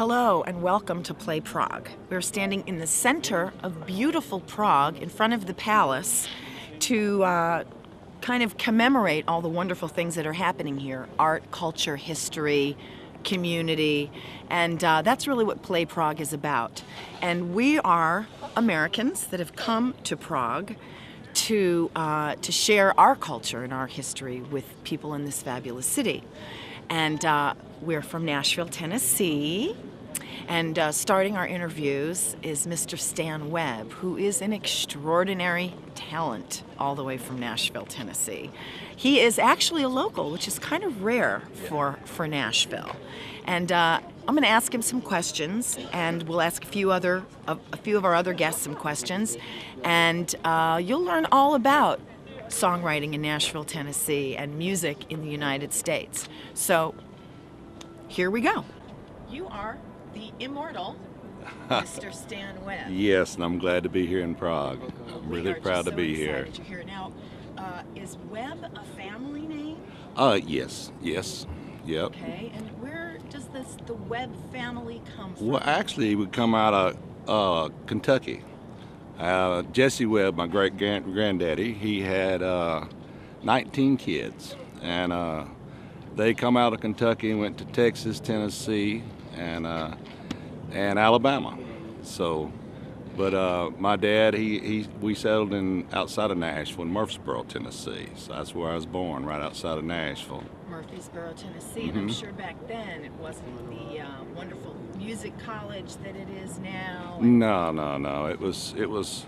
Hello and welcome to Play Prague. We're standing in the center of beautiful Prague in front of the palace to kind of commemorate all the wonderful things that are happening here. Art, culture, history, community, and that's really what Play Prague is about. And we are Americans that have come to Prague to share our culture and our history with people in this fabulous city. And we're from Nashville, Tennessee. And starting our interviews is Mr. Stan Webb, who is an extraordinary talent all the way from Nashville, Tennessee. He is actually a local, which is kind of rare for Nashville. And I'm going to ask him some questions, and we'll ask a few of our other guests some questions, and you'll learn all about songwriting in Nashville, Tennessee, and music in the United States. So here we go. You are the immortal Mr. Stan Webb. Yes, and I'm glad to be here in Prague. I'm really proud to be here. You're here. Now, is Webb a family name? Yes, yep. Okay, and where does the Webb family come from? Well, actually, we come out of Kentucky. Jesse Webb, my great-granddaddy, he had 19 kids, and they come out of Kentucky and went to Texas, Tennessee, and Alabama. So, but my dad, we settled outside of Nashville, in Murfreesboro, Tennessee. So that's where I was born, right outside of Nashville. Murfreesboro, Tennessee, and I'm sure back then it wasn't the wonderful music college that it is now. No. It was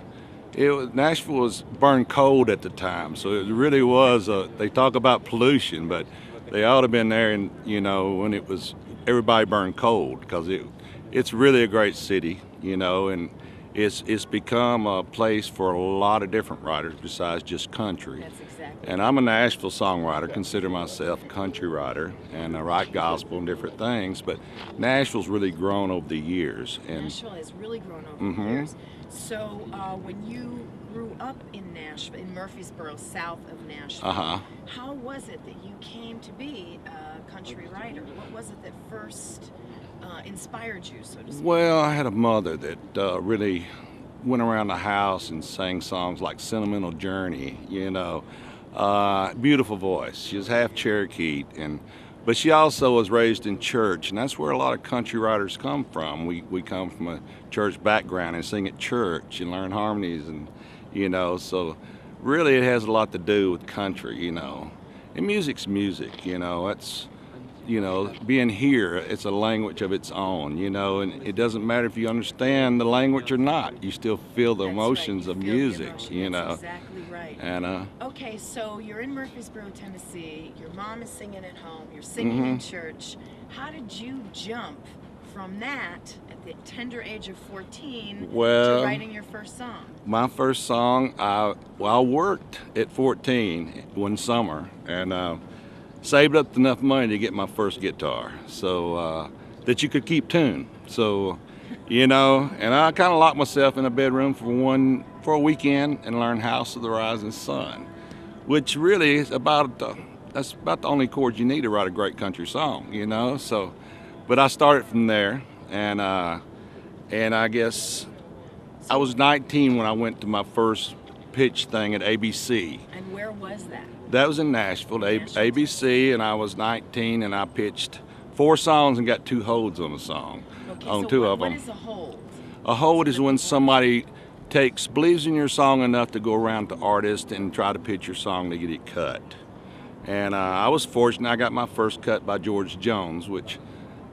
Nashville was burned cold at the time, so it really was. They talk about pollution, but they ought to have been there, and when it was everybody burned cold, because it's really a great city, and it's become a place for a lot of different writers besides just country. That's exactly. And I'm a Nashville songwriter, consider myself a country writer, and I write gospel and different things. But Nashville's really grown over the years. And Nashville has really grown over the years. So when you grew up in Nashville, in Murfreesboro, south of Nashville, how was it that you came to be a country writer? What was it that first inspired you, so to speak? Well, I had a mother that really went around the house and sang songs like Sentimental Journey, beautiful voice. She was half Cherokee, but she also was raised in church, and that's where a lot of country writers come from. We come from a church background and sing at church and learn harmonies, and so really it has a lot to do with country, and music's music, it's being here, it's a language of its own, and it doesn't matter if you understand the language or not. You still feel the emotions of music, That's exactly right. And okay, so you're in Murfreesboro, Tennessee. Your mom is singing at home. You're singing in church. How did you jump from that at the tender age of 14 to writing your first song? My first song, I worked at 14 one summer, and saved up enough money to get my first guitar, so that you could keep tune. So, and I kind of locked myself in a bedroom for a weekend and learned House of the Rising Sun, which really is that's about the only chords you need to write a great country song, So, but I started from there, and I guess I was 19 when I went to my first pitch thing at ABC. And where was that? That was in Nashville, ABC, and I was 19, and I pitched 4 songs and got 2 holds on a song, on 2 of them. What is a hold? A hold is when somebody believes in your song enough to go around to artists and try to pitch your song to get it cut. And I was fortunate. I got my first cut by George Jones, which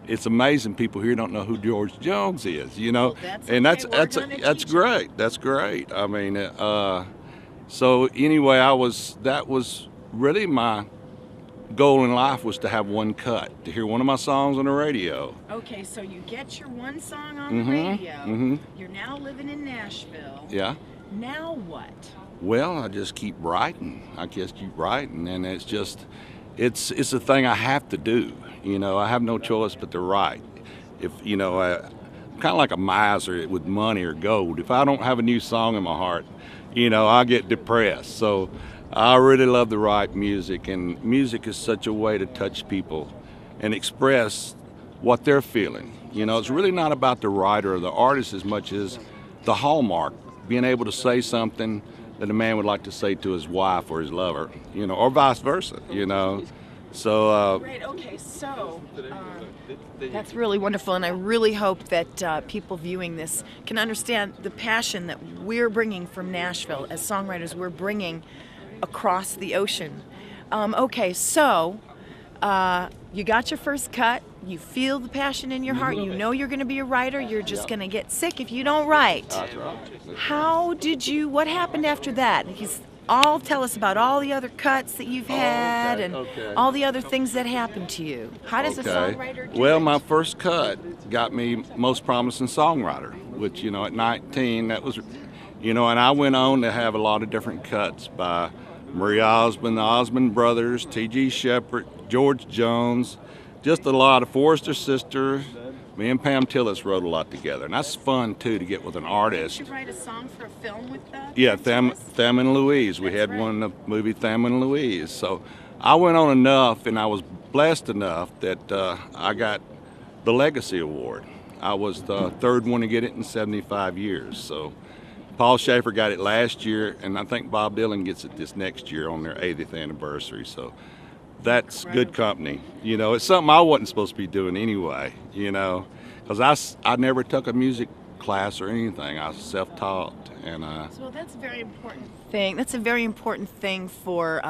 it's amazing people here don't know who George Jones is, Well, that's great. That's great. I mean, so anyway, that was really my goal in life, was to have one cut, to hear one of my songs on the radio. Okay, so you get your one song on the radio. You're now living in Nashville. Yeah. Now what? Well, I just keep writing. And it's a thing I have to do. I have no choice but to write. If I'm kind of like a miser with money or gold. If I don't have a new song in my heart, I get depressed. So I really love to write music, and music is such a way to touch people and express what they're feeling. You know, it's really not about the writer or the artist as much as the hallmark, being able to say something that a man would like to say to his wife or his lover, you know, or vice versa, you know. So, Great. Okay. So that's really wonderful, and I really hope that people viewing this can understand the passion that we're bringing from Nashville as songwriters. We're bringing across the ocean. Okay. So you got your first cut. You feel the passion in your heart. You know you're going to be a writer. You're just going to get sick if you don't write. that's right. How did you? What happened after that? Tell us about all the other cuts that you've had and all the other things that happened to you. How does a songwriter do Well, it? my first cut got me Most Promising Songwriter, which, you know, at 19, that was, you know, and I went on to have a lot of different cuts by Marie Osmond, the Osmond Brothers, T.G. Shepherd, George Jones, just a lot of Forrester Sisters. Me and Pam Tillis wrote a lot together, and that's fun too to get with an artist. Did you write a song for a film with that? Yeah, Thelma and Louise. We had one in the movie Thelma and Louise. So I went on enough, and I was blessed enough that I got the Legacy Award. I was the third one to get it in 75 years. So Paul Schaefer got it last year, and I think Bob Dylan gets it this next year on their 80th anniversary. So that's good company. You know, it's something I wasn't supposed to be doing anyway, you know, because I never took a music class or anything. I was self-taught. And Well, that's a very important thing. That's a very important thing for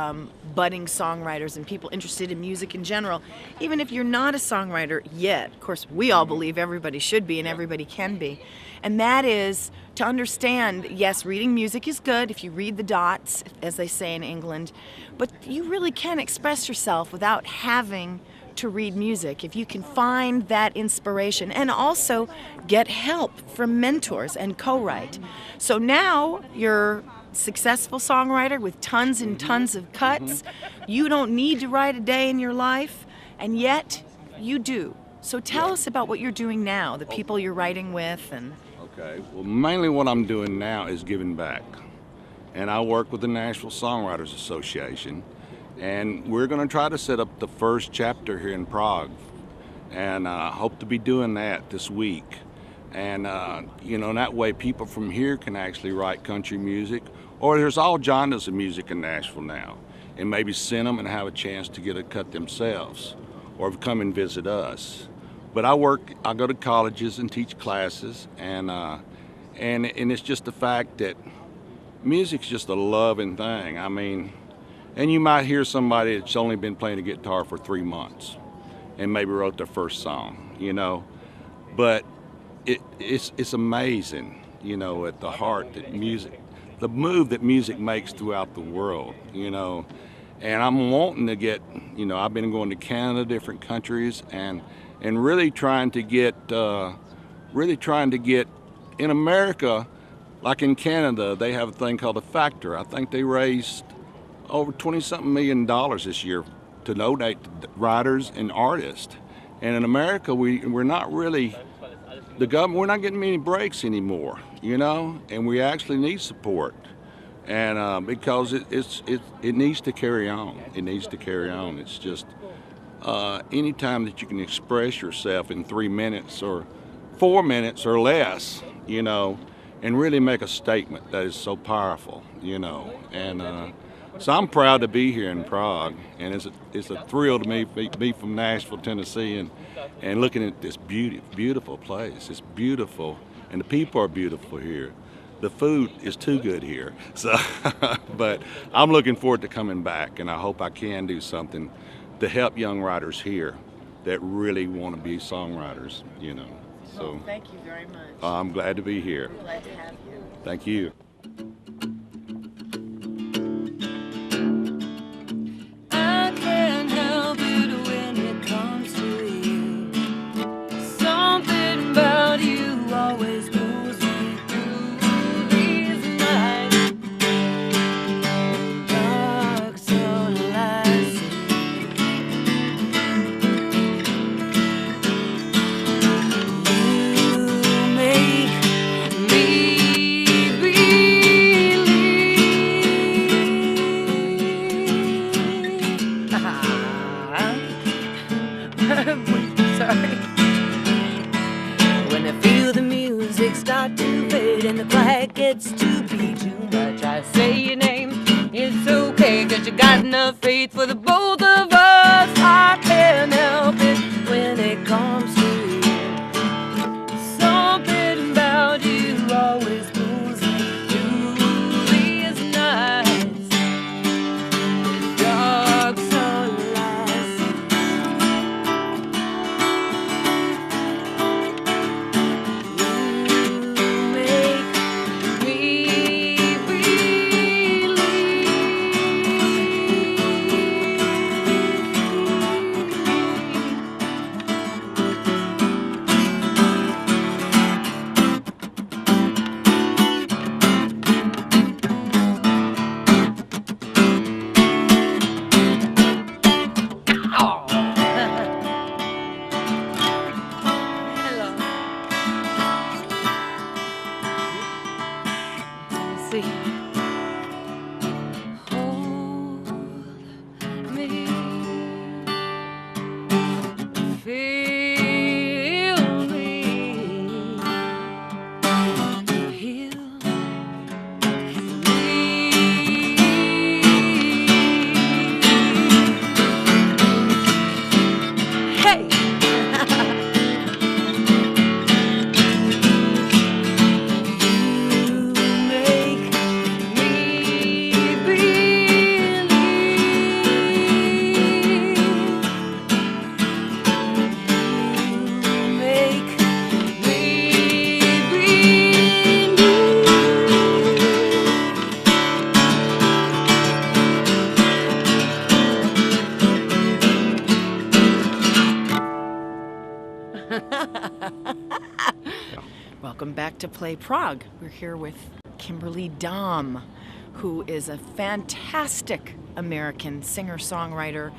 budding songwriters and people interested in music in general. Even if you're not a songwriter yet, of course, we all believe everybody should be and everybody can be. And that is to understand, yes, reading music is good if you read the dots, as they say in England, but you really can express yourself without having to read music if you can find that inspiration and also get help from mentors and co-write. So now you're a successful songwriter with tons and tons of cuts. You don't need to write a day in your life, and yet you do. So tell us about what you're doing now, the people you're writing with. And okay, well, mainly what I'm doing now is giving back. And I work with the Nashville Songwriters Association. And we're going to try to set up the first chapter here in Prague, and hope to be doing that this week. And you know, that way people from here can actually write country music, or there's all genres of music in Nashville now, and maybe send them and have a chance to get a cut themselves, or come and visit us. But I go to colleges and teach classes, and it's just the fact that music's just a loving thing. I mean. And you might hear somebody that's only been playing the guitar for 3 months and maybe wrote their first song, you know. But it's amazing, you know, at the heart that music, the move that music makes throughout the world, you know. And I'm wanting to get, you know, I've been going to Canada, different countries, and really trying to get in America, like in Canada, they have a thing called a factor. I think they raised over $20-something million this year to donate to writers and artists. And in America, we're not really, the government, we're not getting many breaks anymore, you know, and we actually need support. And because it needs to carry on. It needs to carry on. It's just any time that you can express yourself in 3 minutes or 4 minutes or less, you know, and really make a statement that is so powerful, you know. And so I'm proud to be here in Prague, and it's a thrill to me to be from Nashville, Tennessee, and looking at this beautiful place. It's beautiful, and the people are beautiful here. The food is too good here, so but I'm looking forward to coming back, and I hope I can do something to help young writers here that really want to be songwriters, you know. So well, thank you very much. I'm glad to be here. Glad to have you. Thank you. I can't help it when it comes to you. Something about you always pulls me through these nights. Dark sunlight. You make me start to fade and the quiet gets to be too much, I say your name. It's okay, 'cause you got enough faith for the both of us. I can't help it when it comes to you. Something about you always pulls me through these nights. Dark sunlight. You make me see. Hold me, feel me, heal me. Hey. Welcome back to Play Prague. We're here with Kimberly Dom, who is a fantastic American singer-songwriter,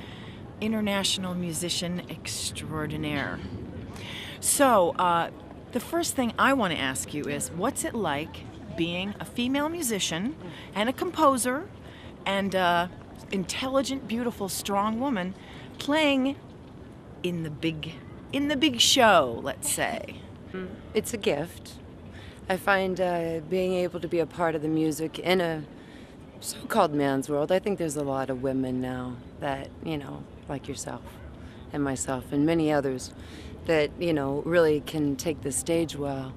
international musician extraordinaire. So, the first thing I want to ask you is, what's it like being a female musician and a composer and a intelligent, beautiful, strong woman playing in the big show, let's say? It's a gift. I find being able to be a part of the music in a so-called man's world. I think there's a lot of women now that, like yourself and myself and many others that, really can take the stage well.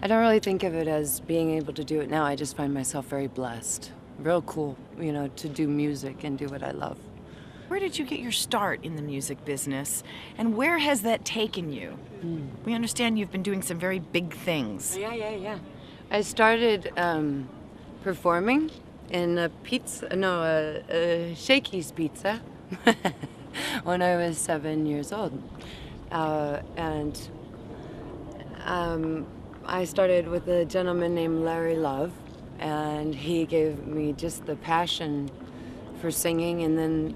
I don't really think of it as being able to do it now. I just find myself very blessed. Real cool, to do music and do what I love. Where did you get your start in the music business, and where has that taken you? We understand you've been doing some very big things. Yeah. I started performing in a Shakey's Pizza when I was 7 years old. And I started with a gentleman named Larry Love, and he gave me just the passion for singing, and then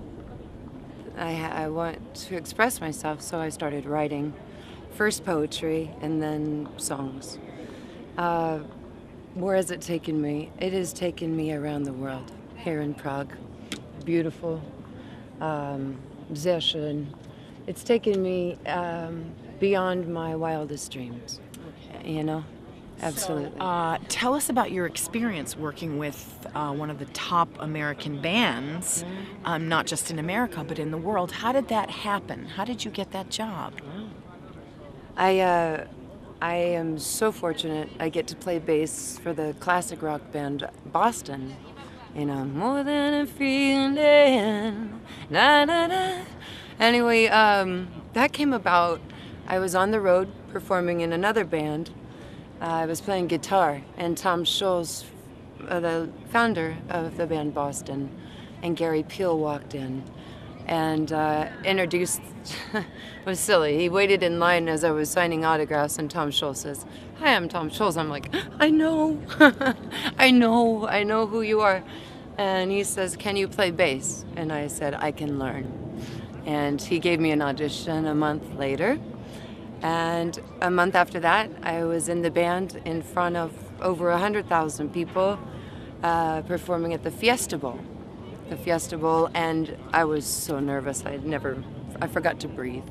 I want to express myself, so I started writing first poetry and then songs. Where has it taken me? It has taken me around the world. Here in Prague, beautiful, sehr schön. It's taken me beyond my wildest dreams, Absolutely. So, tell us about your experience working with one of the top American bands, not just in America, but in the world. How did that happen? How did you get that job? I am so fortunate. I get to play bass for the classic rock band Boston. More than a feeling. Na, na, na. Anyway, that came about. I was on the road performing in another band. I was playing guitar, and Tom Scholz, the founder of the band Boston, and Gary Peel walked in and introduced, was silly. He waited in line as I was signing autographs, and Tom Scholz says, "Hi, I'm Tom Scholz." I'm like, "I know, I know who you are." And he says, "Can you play bass?" And I said, "I can learn." And he gave me an audition a month later. And a month after that, I was in the band in front of over 100,000 people performing at the Fiesta Bowl. And I was so nervous. I forgot to breathe.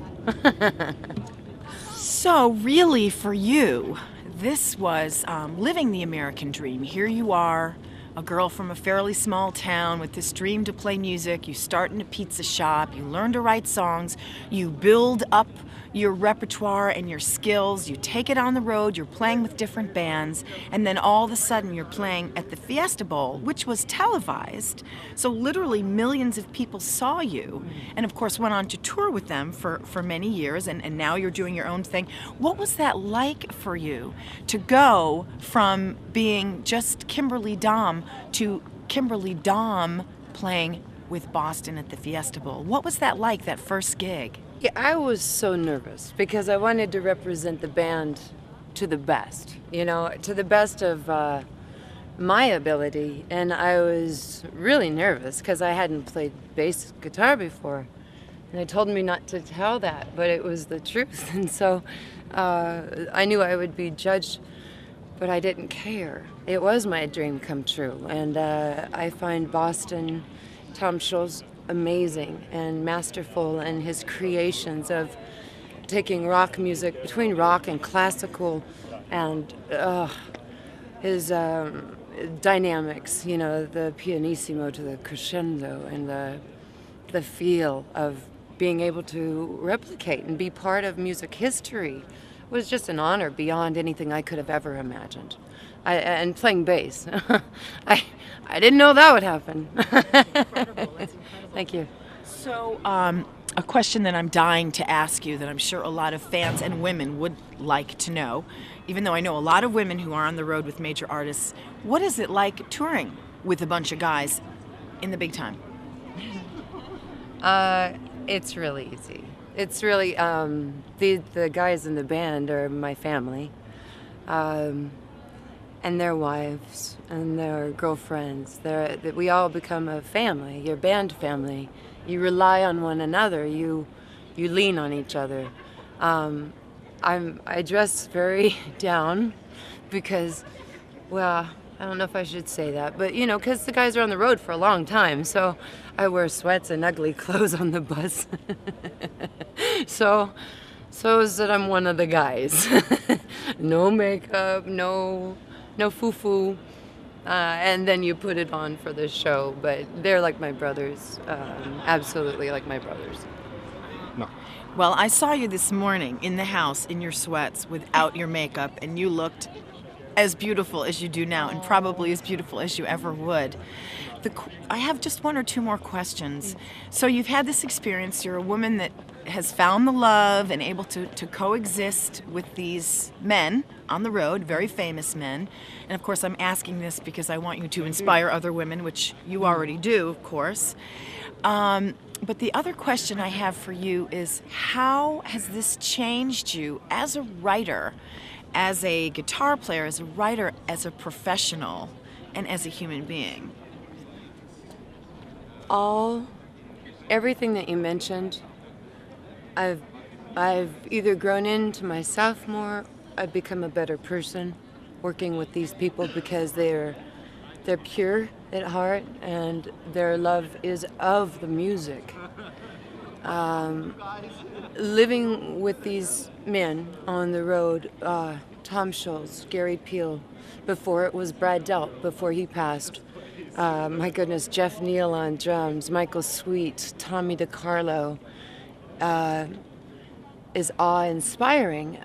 So really, for you, this was living the American dream. Here you are, a girl from a fairly small town with this dream to play music. You start in a pizza shop, you learn to write songs, you build up your repertoire and your skills, you take it on the road, you're playing with different bands, and then all of a sudden you're playing at the Fiesta Bowl, which was televised. So literally millions of people saw you, and of course went on to tour with them for many years, and now you're doing your own thing. What was that like for you to go from being just Kimberly Dom to Kimberly Dom playing with Boston at the Fiesta Bowl? What was that like, that first gig? Yeah, I was so nervous because I wanted to represent the band to the best, to the best of my ability. And I was really nervous because I hadn't played bass guitar before. And they told me not to tell that, but it was the truth. And so I knew I would be judged, but I didn't care. It was my dream come true. And I find Boston, Tom Scholz, amazing and masterful, and his creations of taking rock music between rock and classical, and his dynamics, the pianissimo to the crescendo, and the feel of being able to replicate and be part of music history was just an honor beyond anything I could have ever imagined. And playing bass, I didn't know that would happen. Thank you. So, a question that I'm dying to ask you that I'm sure a lot of fans and women would like to know, even though I know a lot of women who are on the road with major artists, what is it like touring with a bunch of guys in the big time? It's really easy. It's really, the guys in the band are my family. And their wives and their girlfriends. We all become a family, your band family. You rely on one another. You lean on each other. I dress very down because, well, I don't know if I should say that, but because the guys are on the road for a long time, so I wear sweats and ugly clothes on the bus. So is that I'm one of the guys. No makeup, no foo-foo, and then you put it on for the show, but they're like my brothers, absolutely like my brothers. No. Well, I saw you this morning in the house in your sweats without your makeup, and you looked as beautiful as you do now, and probably as beautiful as you ever would. I have just one or two more questions. So you've had this experience, you're a woman that has found the love and able to coexist with these men on the road, very famous men. And of course I'm asking this because I want you to inspire other women, which you already do, of course. But the other question I have for you is, how has this changed you as a writer, as a guitar player, as a writer, as a professional, and as a human being? Everything that you mentioned, I've either grown into myself more, I've become a better person working with these people because they're pure at heart and their love is of the music. Living with these men on the road, Tom Scholz, Gary Peel, before it was Brad Delp, before he passed. My goodness, Jeff Neal on drums, Michael Sweet, Tommy DiCarlo, is awe-inspiring.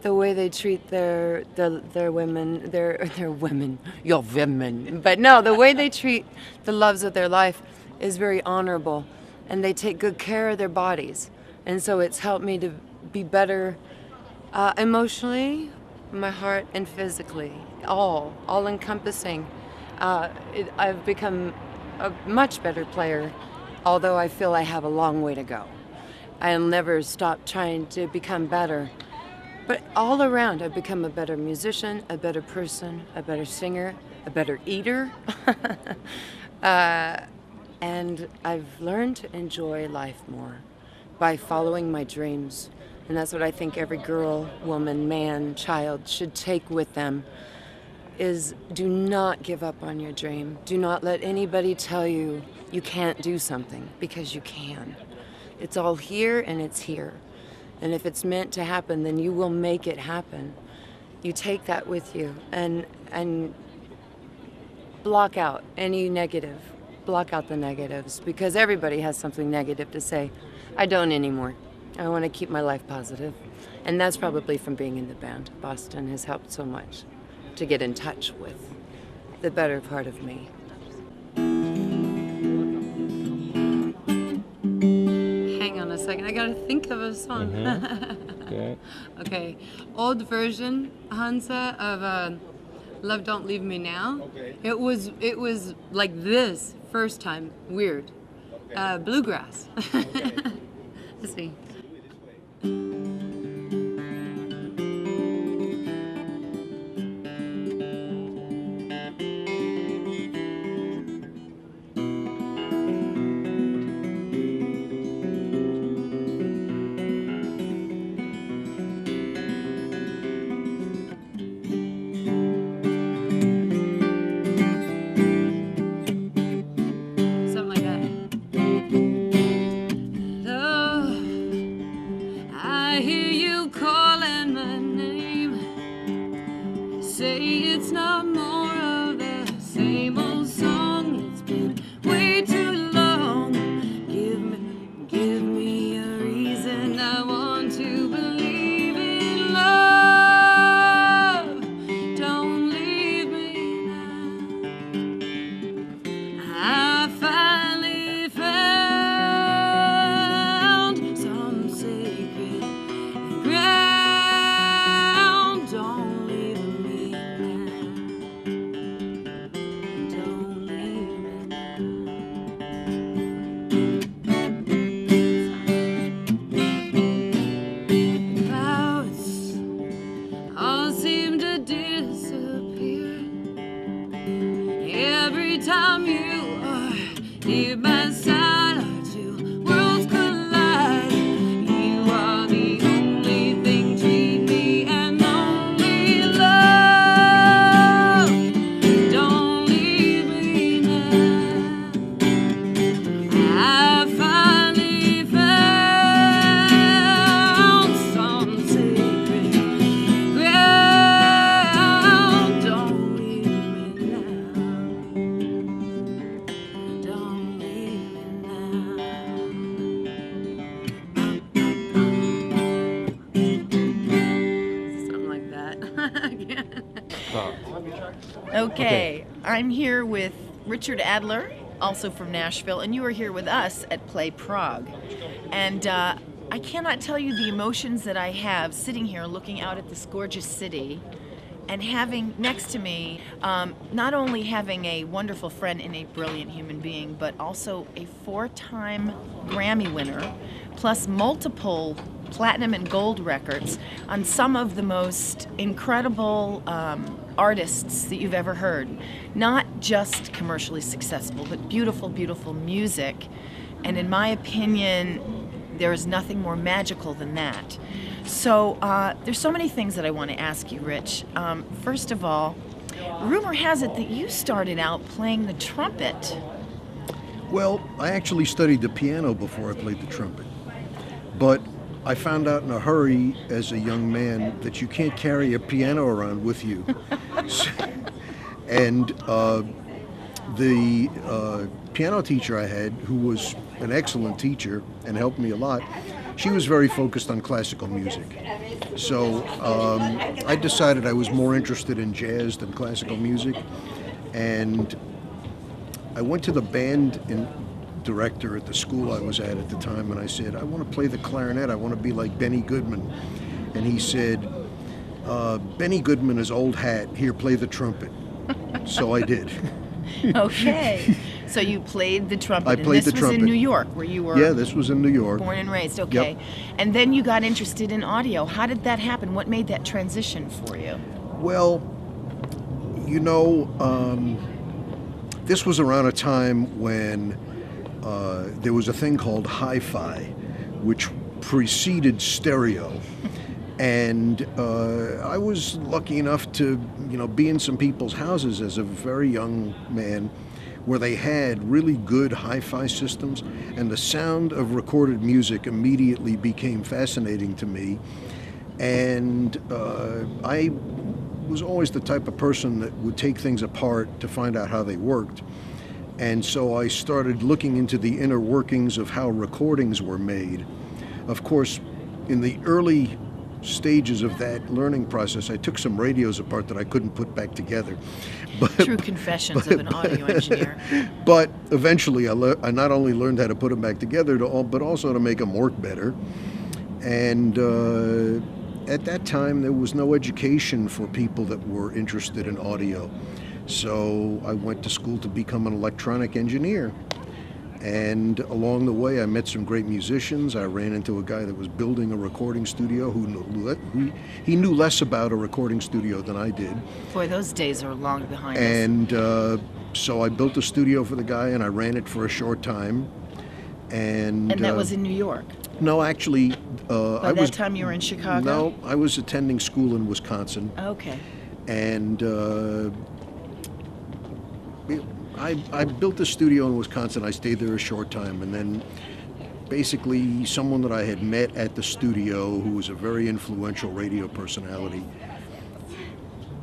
The way they treat their women, their women, your women. But no, the way they treat the loves of their life is very honorable, and they take good care of their bodies. And so it's helped me to be better emotionally, my heart, and physically, all-encompassing. I've become a much better player, although I feel I have a long way to go. I'll never stop trying to become better. But all around, I've become a better musician, a better person, a better singer, a better eater. And I've learned to enjoy life more by following my dreams. And that's what I think every girl, woman, man, child should take with them, is do not give up on your dream. Do not let anybody tell you you can't do something, because you can. It's all here and it's here. And if it's meant to happen, then you will make it happen. you take that with you and block out any negative. Block out the negatives, because everybody has something negative to say. I don't anymore. I want to keep my life positive. And that's probably from being in the band. Boston has helped so much to get in touch with the better part of me. Hang on a second, I gotta think of a song. Okay. Okay, old version, Hansa, of Love Don't Leave Me Now. Okay. It was like this first time, weird. Bluegrass. Let's see. Something like that. Oh, I hear you calling my name. Say it's not more of the same old song. It's been way too long. Give me a reason. I want to believe in love. Don't leave me now. I finally found some sacred ground. Don't leave me now. Don't leave me now. Clouds all seem to disappear every time you are near my side. Our two worlds collide. You are the only thing treat me and only love. Don't leave me now. I finally found some sacred ground. Don't leave me now. Don't leave me now. Something like that. Okay, I'm here with Richard Adler, also from Nashville, and you are here with us at Play Prague. And I cannot tell you the emotions that I have sitting here looking out at this gorgeous city and having next to me, not only having a wonderful friend and a brilliant human being, but also a 4-time Grammy winner, plus multiple platinum and gold records on some of the most incredible artists that you've ever heard. Not just commercially successful, but beautiful, beautiful music. And in my opinion, there is nothing more magical than that. So there's so many things that I want to ask you, Rich. First of all, rumor has it that you started out playing the trumpet. Well, I actually studied the piano before I played the trumpet. But I found out in a hurry as a young man that you can't carry a piano around with you. And the piano teacher I had, who was an excellent teacher and helped me a lot, she was very focused on classical music. So I decided I was more interested in jazz than classical music. And I went to the band director at the school I was at the time, and I said, I want to play the clarinet. I want to be like Benny Goodman. And he said, Benny Goodman is old hat. Here, play the trumpet. So I did. Okay. So you played the trumpet. I played the and this was in trumpet. New York, where you were Yeah, this was in New York. born and raised. Okay. Yep. And then you got interested in audio. How did that happen? What made that transition for you? Well, you know, this was around a time when there was a thing called hi-fi, which preceded stereo. And I was lucky enough to, be in some people's houses as a very young man where they had really good hi-fi systems, and the sound of recorded music immediately became fascinating to me. And I was always the type of person that would take things apart to find out how they worked. And so I started looking into the inner workings of how recordings were made. Of course, in the early stages of that learning process, I took some radios apart that I couldn't put back together. But, True confessions of an audio engineer. but eventually I not only learned how to put them back together, but also to make them work better. And at that time, there was no education for people that were interested in audio. So I went to school to become an electronic engineer. And along the way, I met some great musicians. I ran into a guy that was building a recording studio he knew less about a recording studio than I did. Boy, those days are long behind us. And so I built a studio for the guy, and I ran it for a short time. And that was in New York? No, actually, By that time you were in Chicago? No, I was attending school in Wisconsin. Okay. And I built a studio in Wisconsin. I stayed there a short time, and then basically someone that I had met at the studio who was a very influential radio personality,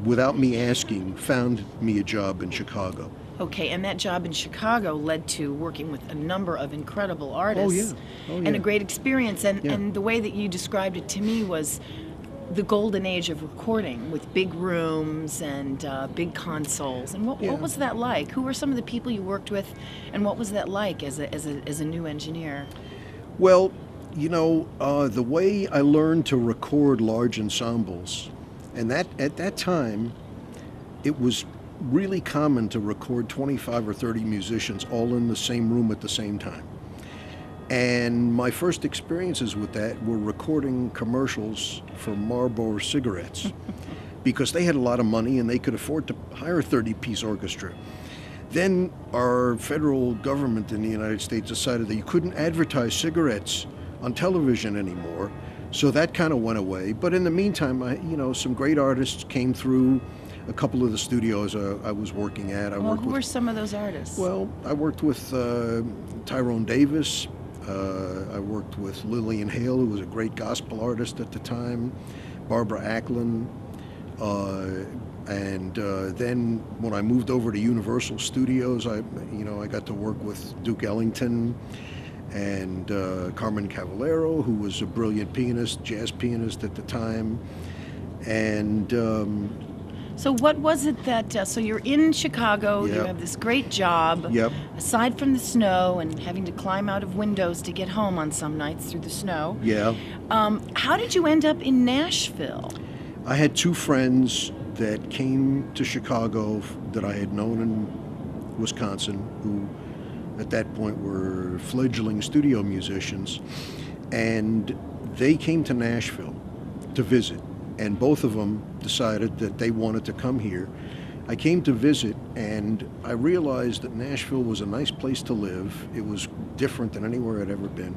without me asking, found me a job in Chicago. Okay, and that job in Chicago led to working with a number of incredible artists. Oh, And a great experience. And, Yeah. and the way that you described it to me was the golden age of recording with big rooms and big consoles. And what was that like? Who were some of the people you worked with, and what was that like as a new engineer? Well, the way I learned to record large ensembles, and that at that time, it was really common to record 25 or 30 musicians all in the same room at the same time. And my first experiences with that were recording commercials for Marlboro cigarettes because they had a lot of money and they could afford to hire a 30-piece orchestra. Then our federal government in the United States decided that you couldn't advertise cigarettes on television anymore, so that kind of went away. But in the meantime, some great artists came through a couple of the studios I was working at. Who were some of those artists? Well, I worked with Tyrone Davis. I worked with Lillian Hale, who was a great gospel artist at the time, Barbara Acklin, and then when I moved over to Universal Studios, I got to work with Duke Ellington and Carmen Cavallero, who was a brilliant pianist, jazz pianist at the time, and. So what was it that, so you're in Chicago, you Yep. have this great job, Yep. aside from the snow and having to climb out of windows to get home on some nights through the snow. Yeah. How did you end up in Nashville? I had two friends that came to Chicago that I had known in Wisconsin, who at that point were fledgling studio musicians, and they came to Nashville to visit. And both of them decided that they wanted to come here. I came to visit, and I realized that Nashville was a nice place to live. It was different than anywhere I'd ever been.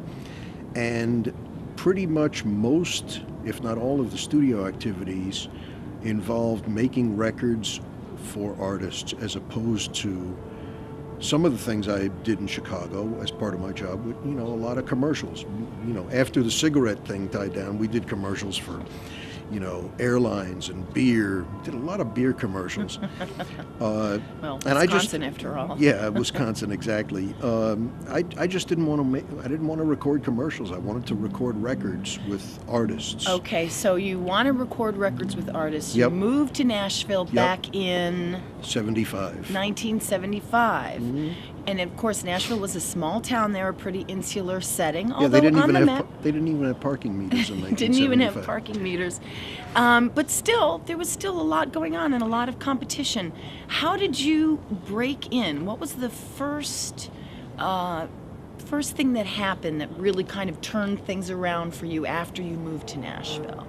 And pretty much most, if not all, of the studio activities involved making records for artists, as opposed to some of the things I did in Chicago as part of my job with, a lot of commercials. After the cigarette thing died down, we did commercials for airlines and beer. Did a lot of beer commercials. Well, and Wisconsin after all. Yeah, Wisconsin, exactly. I just didn't want to I didn't want to record commercials. I wanted to record records with artists. Okay, so you want to record records with artists. Yep. You moved to Nashville back in 75. 1975. Mm-hmm. And of course, Nashville was a small town there, a pretty insular setting. Yeah, Although they didn't on even the have map, they didn't even have parking meters in 1975. didn't even have parking meters. But still, there was still a lot going on and a lot of competition. How did you break in? What was the first thing that happened that really kind of turned things around for you after you moved to Nashville?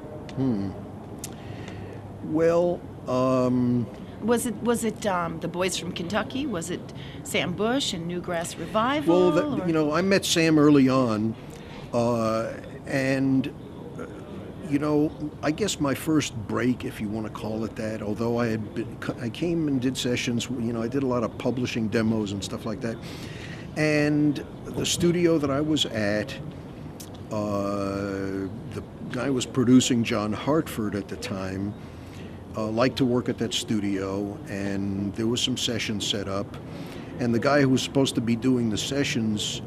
Well, Was it the Boys from Kentucky? Was it Sam Bush and Newgrass Revival? well, I met Sam early on, and I guess my first break, if you want to call it that, although I came and did sessions, I did a lot of publishing demos and stuff like that. And the studio that I was at The guy who was producing, John Hartford at the time, liked to work at that studio, and there was some sessions set up. And the guy who was supposed to be doing the sessions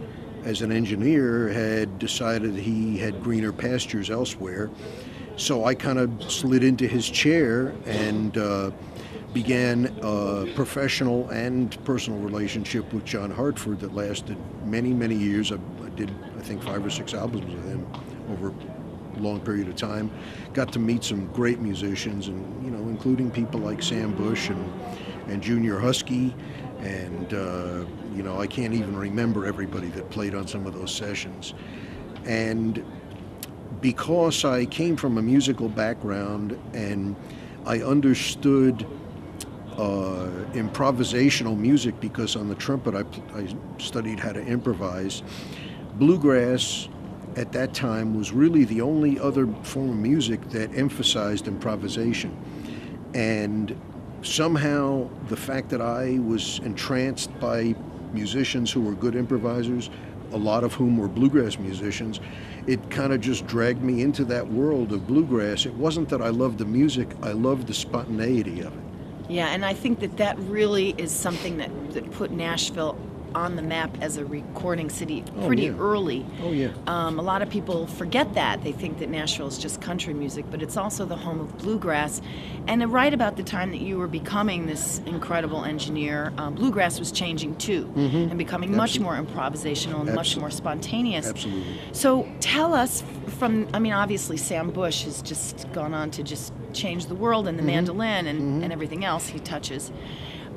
as an engineer had decided he had greener pastures elsewhere. So I kind of slid into his chair and began a professional and personal relationship with John Hartford that lasted many, many years. I did, I think, 5 or 6 albums with him over a long period of time. Got to meet some great musicians, and including people like Sam Bush and Junior Husky, and I can't even remember everybody that played on some of those sessions. And because I came from a musical background and I understood improvisational music, because on the trumpet I studied how to improvise, bluegrass at that time was really the only other form of music that emphasized improvisation. And somehow the fact that I was entranced by musicians who were good improvisers, a lot of whom were bluegrass musicians, it kind of just dragged me into that world of bluegrass. It wasn't that I loved the music, I loved the spontaneity of it. Yeah, and I think that really is something that put Nashville on the map as a recording city pretty early. Oh, yeah. A lot of people forget that. They think that Nashville is just country music, but it's also the home of bluegrass. And right about the time that you were becoming this incredible engineer, bluegrass was changing too, and becoming much more improvisational and much more spontaneous. Absolutely. So tell us obviously Sam Bush has just gone on to just change the world, and the mandolin and everything else he touches.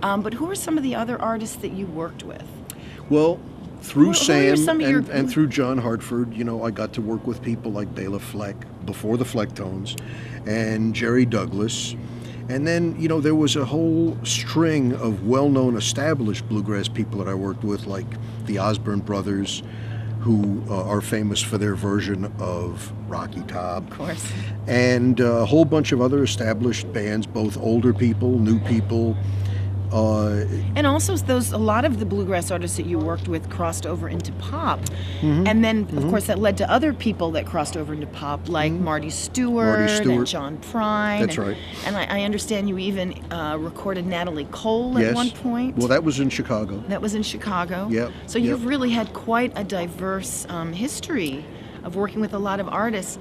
But who are some of the other artists that you worked with? Well, through Sam your... and through John Hartford, I got to work with people like Bela Fleck, before the Flecktones, and Jerry Douglas. And then, there was a whole string of well-known established bluegrass people that I worked with, like the Osborne Brothers, who are famous for their version of Rocky Top. Of course. And a whole bunch of other established bands, both older people, new people. And also a lot of the bluegrass artists that you worked with crossed over into pop. And then, of course, that led to other people that crossed over into pop, like Marty Stewart and John Prine. That's right. And I understand you even recorded Natalie Cole at one point. Well, that was in Chicago. That was in Chicago. Yep. So you've really had quite a diverse history of working with a lot of artists.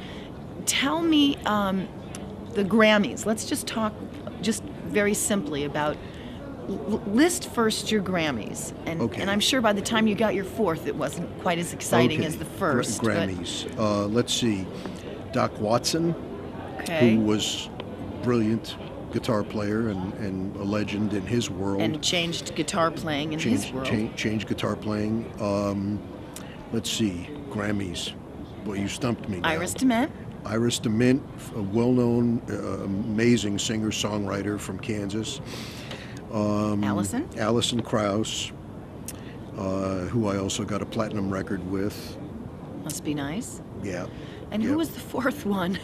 Tell me the Grammys. Let's just talk just very simply about... List first your Grammys, and I'm sure by the time you got your 4th, it wasn't quite as exciting as the first. Grammys. Let's see. Doc Watson, who was a brilliant guitar player and a legend in his world. And changed guitar playing in his world. Changed guitar playing. Let's see. Grammys. Well, you stumped me now. Iris DeMent. Iris DeMent, a well-known, amazing singer-songwriter from Kansas. Alison Krauss, who I also got a platinum record with. Must be nice. Yeah. And who was the 4th one?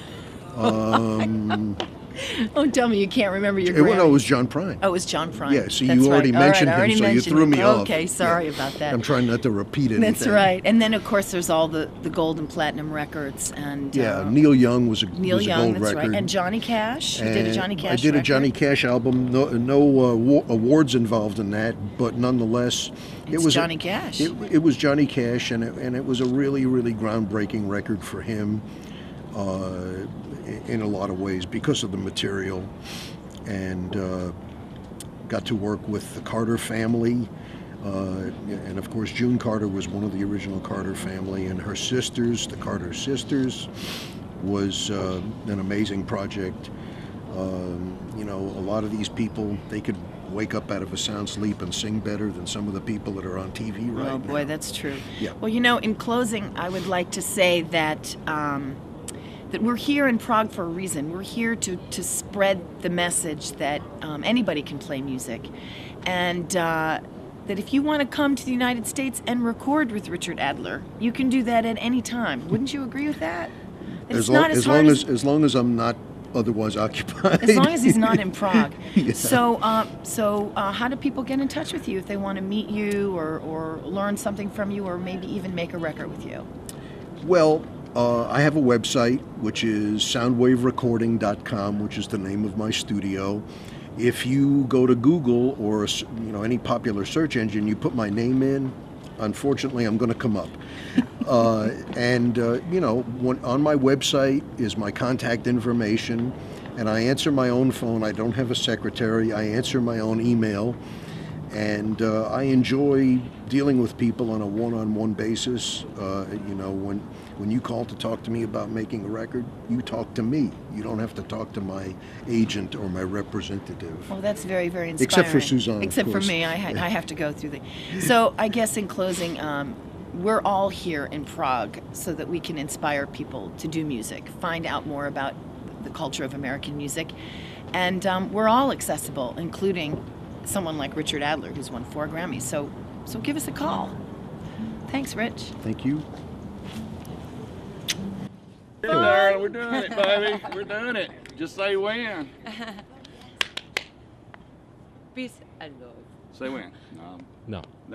Oh, tell me you can't remember your Grammy. No, it was John Prine. Oh, it was John Prine. Yeah, so you already mentioned him, so you threw me off. Okay, sorry about that. I'm trying not to repeat anything. That's right. And then, of course, there's all the gold and platinum records. And Neil Young was a gold record. Right. And Johnny Cash. You did a Johnny Cash I did record. a Johnny Cash album. No awards involved in that, but nonetheless, it was Johnny Cash. It was Johnny Cash, and it was a really, really groundbreaking record for him. In a lot of ways because of the material, and got to work with the Carter family, and of course June Carter was one of the original Carter family, and her sisters, the Carter sisters, was an amazing project. A lot of these people, they could wake up out of a sound sleep and sing better than some of the people that are on TV right now. Oh boy, that's true. Yeah. Well, in closing, I would like to say that that we're here in Prague for a reason. We're here to spread the message that anybody can play music, and that if you want to come to the United States and record with Richard Adler, you can do that at any time. Wouldn't you agree with that? As long as I'm not otherwise occupied. As long as he's not in Prague. Yeah. So how do people get in touch with you if they want to meet you or learn something from you, or maybe even make a record with you? Well, I have a website, which is soundwaverecording.com, which is the name of my studio. If you go to Google or any popular search engine, you put my name in, unfortunately, I'm going to come up. On my website is my contact information, and I answer my own phone. I don't have a secretary. I answer my own email, and I enjoy dealing with people on a one-on-one basis. When you call to talk to me about making a record, you talk to me. You don't have to talk to my agent or my representative. Well, that's very, very inspiring. Except for Suzanne, Except of for course. me, I have to go through the. So I guess in closing, we're all here in Prague so that we can inspire people to do music, find out more about the culture of American music, and we're all accessible, including someone like Richard Adler, who's won 4 Grammys. So give us a call. Thanks, Rich. Thank you. Hey, darling, we're doing it, baby. We're doing it. Just say when. Peace and love. Say when. No. No.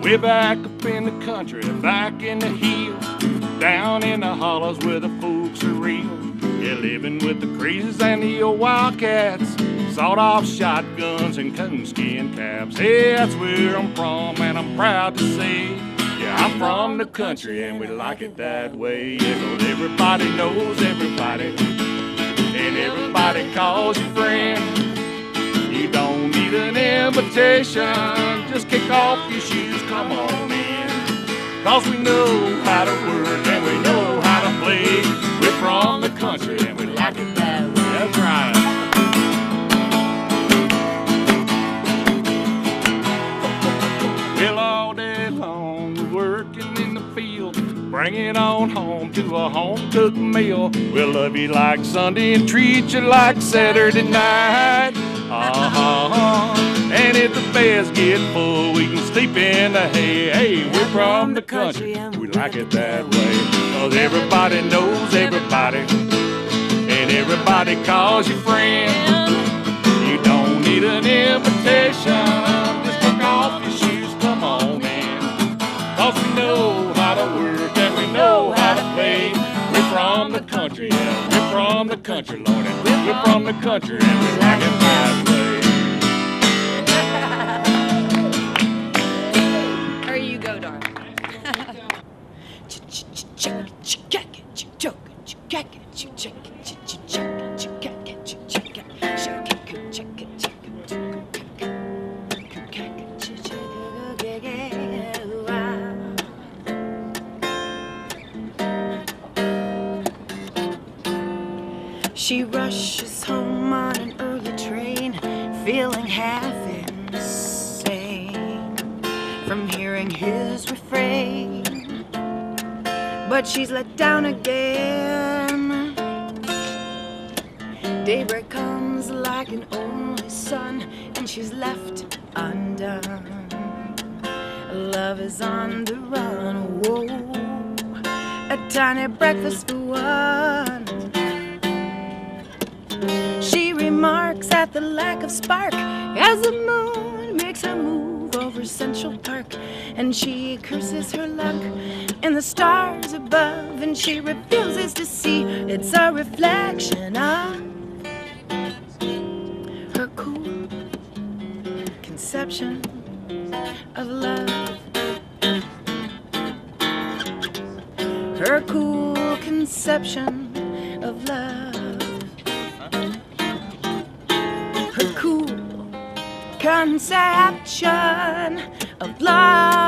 Way back up in the country, back in the hills, down in the hollows where the folks are real. Yeah, living with the crazies and the old wildcats, sawed-off shotguns and coonskin caps. Hey, that's where I'm from, and I'm proud to say, yeah, I'm from the country, and we like it that way. Yeah, 'cause everybody knows everybody, and everybody calls you friend. You don't need an invitation, just kick off your shoes, come on in. 'Cause we know how to work and we know how to play. We're from the country and we like it that way. That's right. Well, all day long we're working in the field, bring it on home to a home-cooked meal. We'll love you like Sunday and treat you like Saturday night. And if the beds get full, we can sleep in the hay. Hey, we're from the country, we like it that way. 'Cause everybody knows everybody, and everybody calls you friend. You don't need an invitation, just kick off your shoes, come on in. 'Cause we know how to work and we know how to play. We're from the country, yeah, we're from the country, Lord, and we're from the country and we like it that way. There you go, darling. She rushes home on an early train, feeling half insane from hearing his refrain. But she's let down again. Daybreak comes like an only sun, and she's left undone. Love is on the run, whoa, a tiny breakfast for one. She remarks at the lack of spark as the moon makes her move over Central Park, and she curses her luck in the stars above, and she refuses to see it's a reflection of her cool conception of love. Her cool conception of love. Her cool conception of love,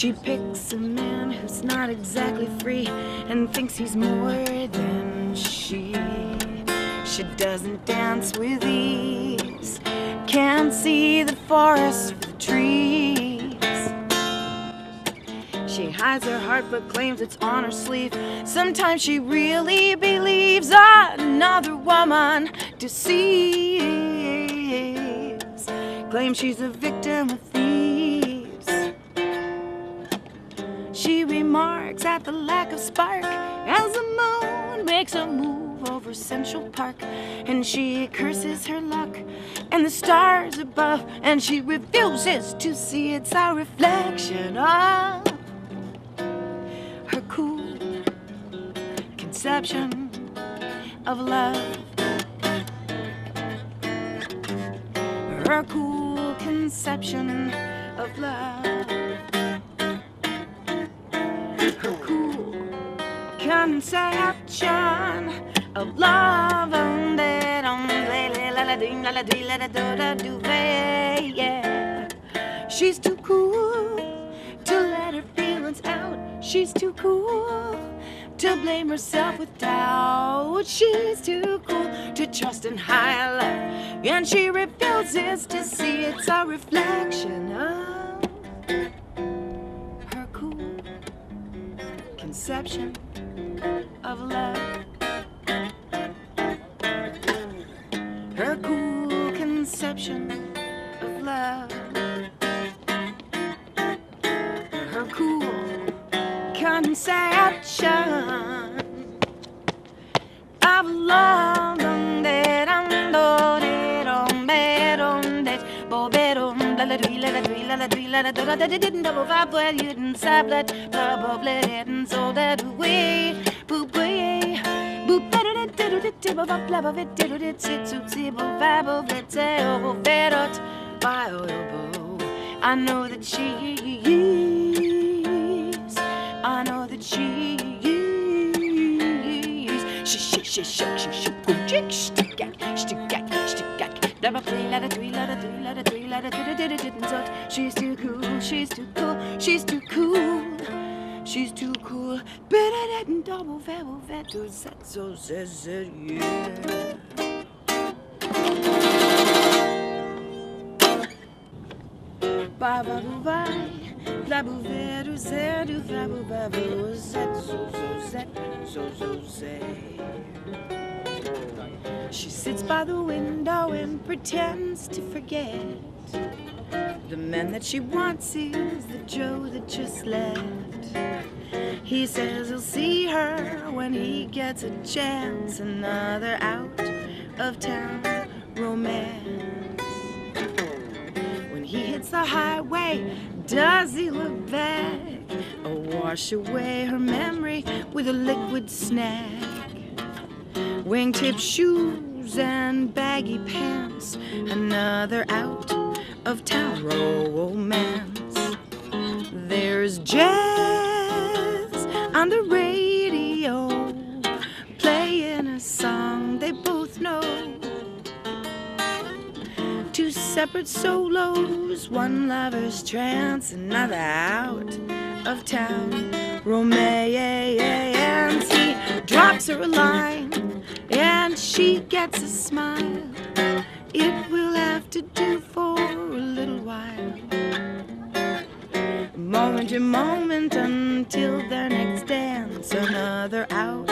She picks a man who's not exactly free and thinks he's more than she. She doesn't dance with ease, can't see the forest for the trees. She hides her heart but claims it's on her sleeve. Sometimes she really believes another woman deceives. Claims she's a victim of thieves. She remarks at the lack of spark as the moon makes her move over Central Park, and she curses her luck and the stars above, and she refuses to see it's a reflection of her cool conception of love. Her cool conception of love. Her cool conception of love. Yeah. She's too cool to let her feelings out. She's too cool to blame herself with doubt. She's too cool to trust in higher love, and she refuses to see it's a reflection of her cool conception of love. Her cool conception of love. Her cool conception of love. I know that she's, I know that she's, she's too cool, she's too cool, she's too cool, she's too cool. Better than double vet to set so yeah. Ba ba bu vai, la bu veru zeru va bu ba bu zet so say. She sits by the window and pretends to forget the man that she wants is the Joe that just left. He says he'll see her when he gets a chance. Another out of town romance. When he hits the highway, does he look back or wash away her memory with a liquid snack? Wingtip shoes and baggy pants. Another out of town romance. There's jazz on the radio, playing a song they both know. Two separate solos, one lover's trance, another out of town romance. He drops her a line and she gets a smile. It will have to do for a little while, moment to moment until their next dance. Another out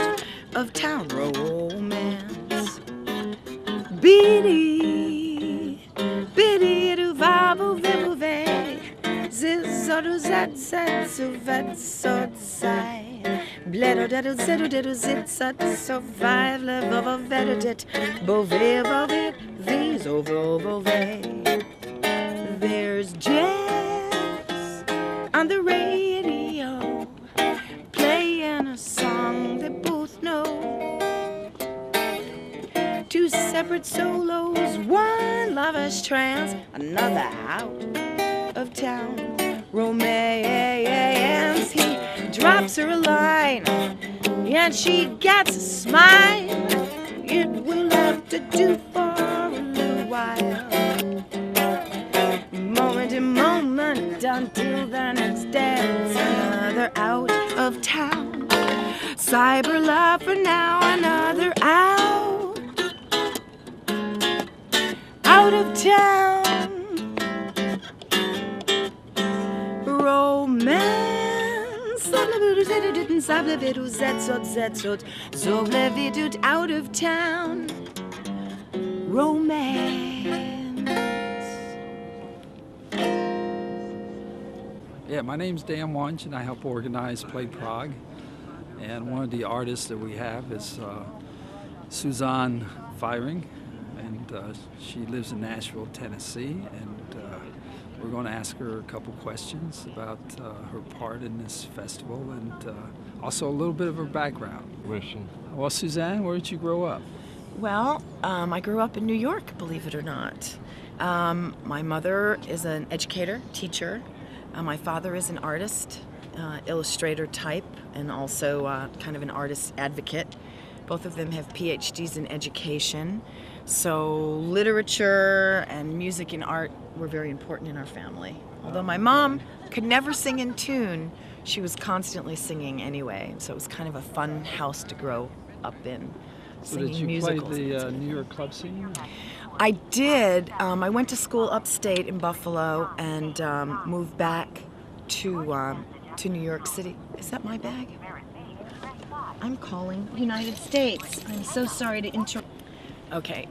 of town romance. Biddy, biddy do vabo vibuve, zizodu zat zat so vat so sai. Bledo dedo zedo dedo zit sat survive le vovo vedit bove bove these over bove. There's jazz on the radio, playing a song they both know. Two separate solos, one lover's trance, another out of town romance. He drops her a line and she gets a smile. It will have to do for a little while, moment to moment until the next dance. Another out of town cyber love for now. Another out of town romance. Out of town romance. Yeah, my name's Dan Wunsch, and I help organize Play Prague. And one of the artists that we have is Suzanne Firing, and she lives in Nashville, Tennessee, and we're going to ask her a couple questions about her part in this festival and also a little bit of her background. Well, Suzanne, where did you grow up? Well, I grew up in New York, believe it or not. My mother is an educator, teacher. My father is an artist, illustrator type, and also kind of an artist advocate. Both of them have PhDs in education. So literature and music and art were very important in our family. Although my mom could never sing in tune, she was constantly singing anyway. So it was kind of a fun house to grow up in. So did you play the New York club scene? I did. I went to school upstate in Buffalo and moved back to New York City. Is that my bag? I'm calling United States. I'm so sorry to interrupt. Okay.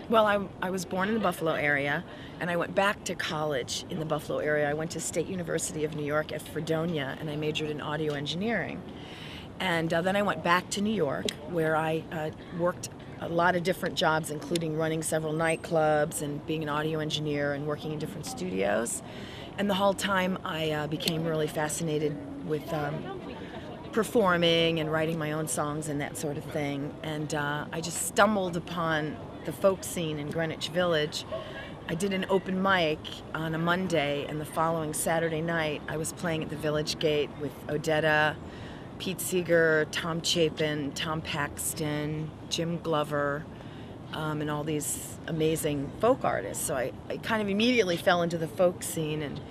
Well, I was born in the Buffalo area, and I went back to college in the Buffalo area. I went to State University of New York at Fredonia, and I majored in audio engineering. And then I went back to New York, where I worked a lot of different jobs, including running several nightclubs and being an audio engineer and working in different studios. And the whole time I became really fascinated with performing and writing my own songs and that sort of thing. And I just stumbled upon the folk scene in Greenwich Village. I did an open mic on a Monday, and the following Saturday night I was playing at the Village Gate with Odetta, Pete Seeger, Tom Chapin, Tom Paxton, Jim Glover, and all these amazing folk artists. So I kind of immediately fell into the folk scene, and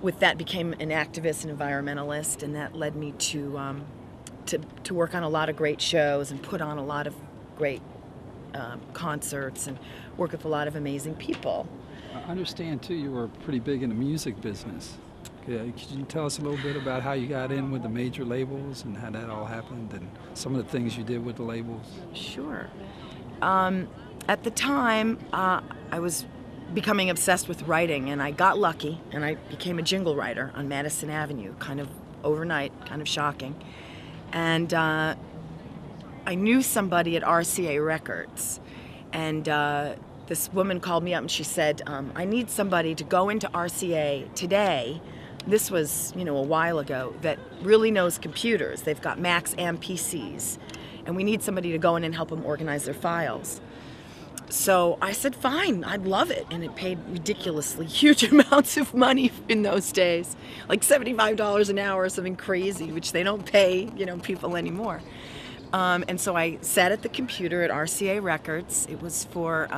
with that became an activist and environmentalist, and that led me to work on a lot of great shows and put on a lot of great concerts and work with a lot of amazing people. I understand, too, you were pretty big in the music business. Could you tell us a little bit about how you got in with the major labels and how that all happened and some of the things you did with the labels? Sure. At the time, I was becoming obsessed with writing, and I got lucky, and I became a jingle writer on Madison Avenue, kind of overnight, kind of shocking. And I knew somebody at RCA Records, and this woman called me up and she said, I need somebody to go into RCA today. This was, a while ago, that really knows computers. They've got Macs and PCs, and we need somebody to go in and help them organize their files. So I said, fine, I'd love it. And it paid ridiculously huge amounts of money in those days, like $75 an hour or something crazy, which they don't pay, people anymore. And so I sat at the computer at RCA Records. It was for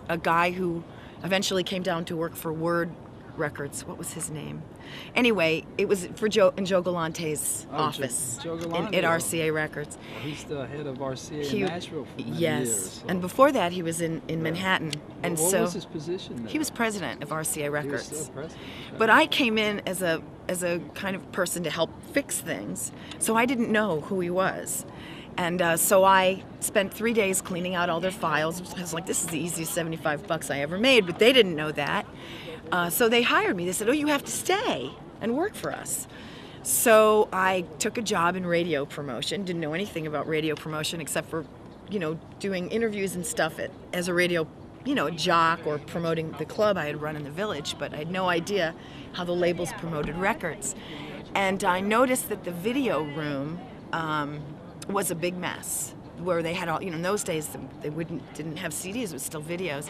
a guy who eventually came down to work for Word Records. What was his name? Anyway, it was for Joe Galante's office Joe Galante. At RCA Records. He's the head of RCA in Nashville for many yes. years. So. And before that, he was in Manhattan. And what so was his position there? He was president of RCA Records. He was still president. Okay. But I came in as a kind of person to help fix things, so I didn't know who he was. And so I spent 3 days cleaning out all their files. I was like, this is the easiest $75 I ever made, but they didn't know that. So they hired me. They said, oh, you have to stay and work for us. So I took a job in radio promotion. Didn't know anything about radio promotion except for, doing interviews and stuff as a radio, a jock or promoting the club I had run in the Village. But I had no idea how the labels promoted records. And I noticed that the video room was a big mess, where they had all, in those days they didn't have CDs, it was still videos.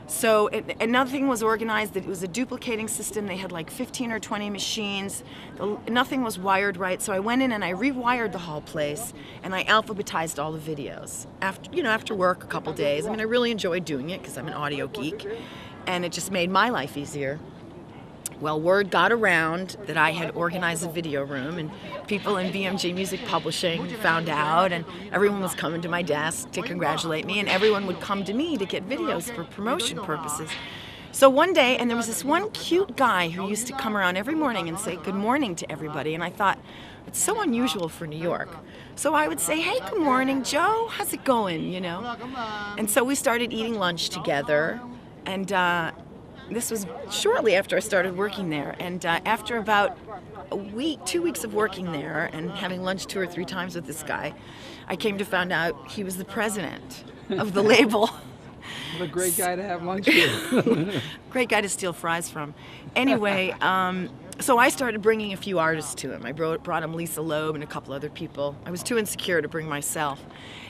So and nothing was organized. It was a duplicating system. They had like 15 or 20 machines. Nothing was wired right. So I went in and I rewired the whole place, and I alphabetized all the videos after work a couple days. I really enjoyed doing it because I'm an audio geek, and it just made my life easier. Well, word got around that I had organized a video room, and people in BMG Music Publishing found out, and everyone was coming to my desk to congratulate me, and everyone would come to me to get videos for promotion purposes. So one day, and there was this one cute guy who used to come around every morning and say good morning to everybody, and I thought, it's so unusual for New York. So I would say, hey, good morning, Joe, how's it going, And so we started eating lunch together, and this was shortly after I started working there. And after about a week, 2 weeks of working there and having lunch 2 or 3 times with this guy, I came to find out he was the president of the label. What a great guy to have lunch with. Great guy to steal fries from. Anyway, so I started bringing a few artists to him. I brought him Lisa Loeb and a couple other people. I was too insecure to bring myself.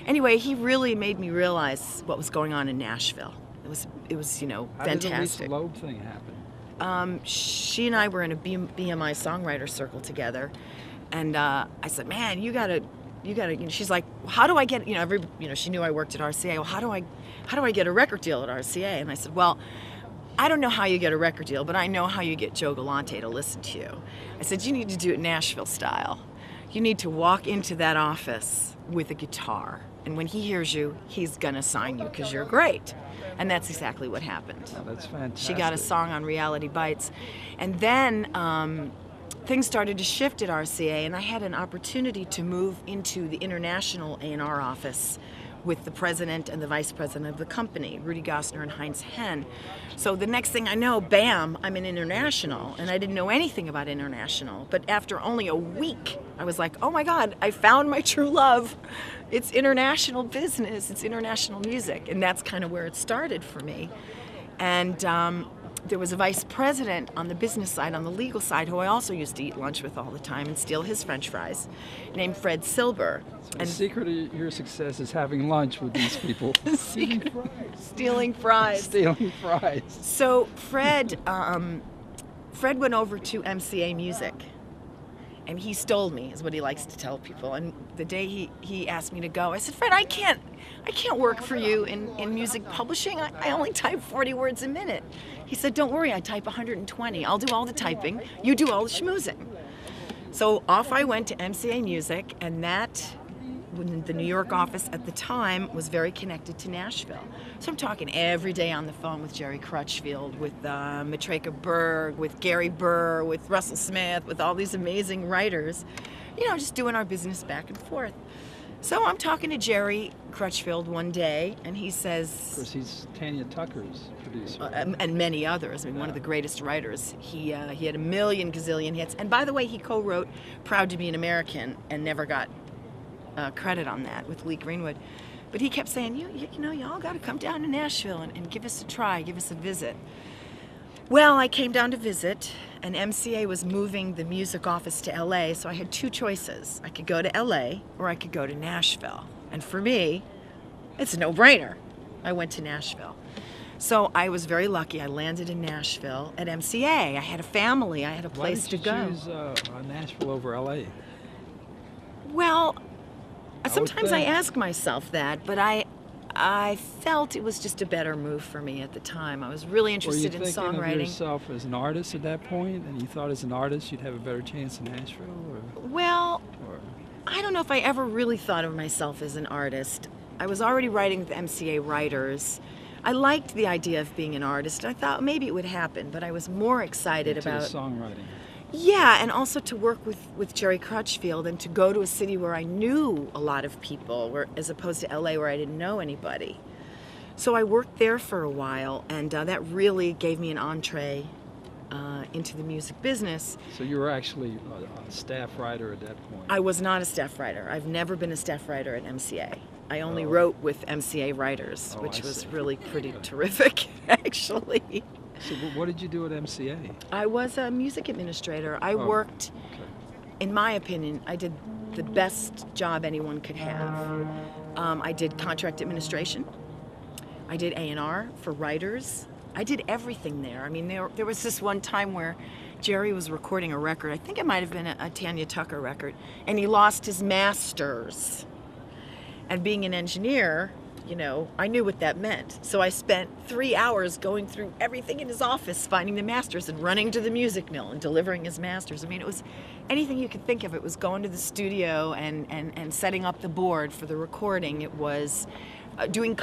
Anyway, he really made me realize what was going on in Nashville. It was, How fantastic. did the Lisa Loeb thing happen? She and I were in a BMI songwriter circle together, and I said, "Man, you gotta." She's like, "How do I get?" She knew I worked at RCA. Well, how do I get a record deal at RCA? And I said, "Well, I don't know how you get a record deal, but I know how you get Joe Galante to listen to you." I said, "You need to do it Nashville style. You need to walk into that office with a guitar, and when he hears you, he's gonna sign you because you're great." And that's exactly what happened. Oh, that's fantastic. She got a song on Reality Bites. And then things started to shift at RCA, and I had an opportunity to move into the international A&R office with the president and the vice president of the company, Rudy Gossner and Heinz Henn. So the next thing I know, bam, I'm in international, and I didn't know anything about international. But after only a week, I was like, oh my God, I found my true love. It's international business, it's international music, and that's kind of where it started for me. And there was a vice president on the business side, on the legal side, who I also used to eat lunch with all the time and steal his French fries, named Fred Silber. So the secret of your success is having lunch with these people. Stealing fries. Stealing fries. So Fred went over to MCA Music, and he stole me, is what he likes to tell people. And the day he asked me to go, I said, "Fred, I can't work for you in music publishing. I only type 40 words a minute." He said, "Don't worry, I type 120. I'll do all the typing. You do all the schmoozing." So off I went to MCA Music, and the New York office at the time was very connected to Nashville. So I'm talking every day on the phone with Jerry Crutchfield, with Matreka Berg, with Gary Burr, with Russell Smith, with all these amazing writers, just doing our business back and forth. So I'm talking to Jerry Crutchfield one day, and he says... Of course, he's Tanya Tucker's producer. And many others. I mean, one of the greatest writers. He had a million gazillion hits. And by the way, he co-wrote Proud to Be an American and never got credit on that with Lee Greenwood. But he kept saying, you all got to come down to Nashville and give us a try, give us a visit. Well, I came down to visit, and MCA was moving the music office to LA, so I had 2 choices. I could go to LA or I could go to Nashville. And for me, it's a no-brainer. I went to Nashville. So I was very lucky. I landed in Nashville at MCA. I had a family. I had a place to go. Why did you choose Nashville over LA? Well, sometimes I think. ask myself that, but I felt it was just a better move for me at the time. I was really interested in Were you thinking songwriting. of yourself as an artist at that point, and you thought as an artist you'd have a better chance in Nashville? Well, Or I don't know if I ever really thought of myself as an artist. I was already writing with MCA writers. I liked the idea of being an artist. I thought maybe it would happen, but I was more excited into about... the songwriting? Yeah, and also to work with Jerry Crutchfield and to go to a city where I knew a lot of people, as opposed to LA where I didn't know anybody. So I worked there for a while, and that really gave me an entree into the music business. So you were actually a staff writer at that point? I was not a staff writer. I've never been a staff writer at MCA. I only wrote with MCA writers, which was really pretty terrific, actually. So what did you do at MCA? I was a music administrator. I worked, in my opinion, I did the best job anyone could have. I did contract administration. I did A&R for writers. I did everything there. I mean, there was this one time where Jerry was recording a record. I think it might have been a Tanya Tucker record, and he lost his masters. And being an engineer, I knew what that meant. So I spent 3 hours going through everything in his office, finding the masters and running to the music mill and delivering his masters. I mean, it was anything you could think of. It was going to the studio and setting up the board for the recording. It was doing